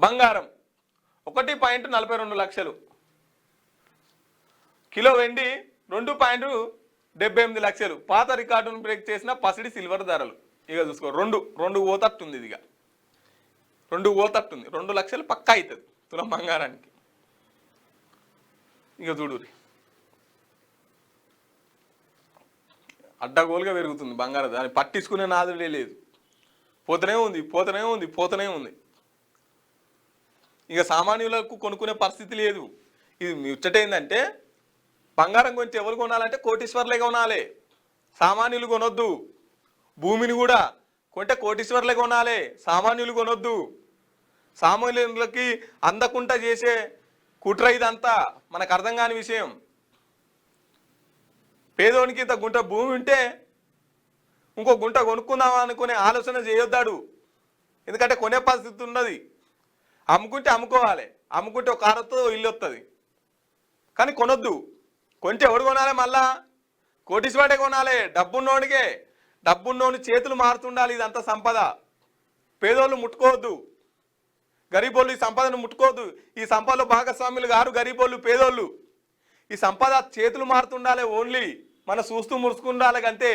బంగారం 1.42 లక్షలు, కిలో వెండి 2.78 లక్షలు. పాత రికార్డును బ్రేక్ చేసిన పసిడి సిల్వర్ ధరలు ఇక చూసుకో, రెండు ఓతట్టుంది. ఇది ఇక 2 ఓతట్టుంది. 2 లక్షలు పక్కా అవుతుంది తులం బంగారానికి. ఇక చూడు అడ్డగోలుగా పెరుగుతుంది బంగారం, దాన్ని పట్టించుకునే నాదుడే లేదు. పోతూనే ఉంది. ఇక సామాన్యులకు కొనుక్కునే పరిస్థితి లేదు. ఇది ముచ్చటేందంటే బంగారం కొంచెం ఎవరు కొనాలంటే కోటీశ్వర్లే కొనాలి, సామాన్యులు కొనొద్దు. భూమిని కూడా కొంటే కోటీశ్వర్లే కొనాలి, సామాన్యులు కొనొద్దు. సామాన్యులకి అందకుండా చేసే కుట్ర ఇదంతా, మనకు అర్థం కాని విషయం. పేదోనికి ఇంత గుంట భూమి ఉంటే ఇంకో గుంట కొనుక్కుందాం అనుకునే ఆలోచన చేయొద్దాడు. ఎందుకంటే కొనే పరిస్థితి ఉన్నది. అమ్ముకుంటే అమ్ముకోవాలి, అమ్ముకుంటే ఒక కారుతో ఇల్లు వస్తుంది. కానీ కొనొద్దు. కొంచెం ఎవడు కొనాలి? మళ్ళా కోటీశ్వరుడే కొనాలి, డబ్బున్నోడికే. డబ్బున్నోని చేతులు మారుతుండాలి. ఇదంతా సంపద. పేదోళ్ళు ముట్టుకోవద్దు, గరీబోళ్ళు ఈ సంపదను ముట్టుకోవద్దు. ఈ సంపదలో భాగస్వాములు గారు గరీబోళ్ళు, పేదోళ్ళు. ఈ సంపద చేతులు మారుతుండాలి. ఓన్లీ మన చూస్తూ ముడుచుకుండాలి అంతే.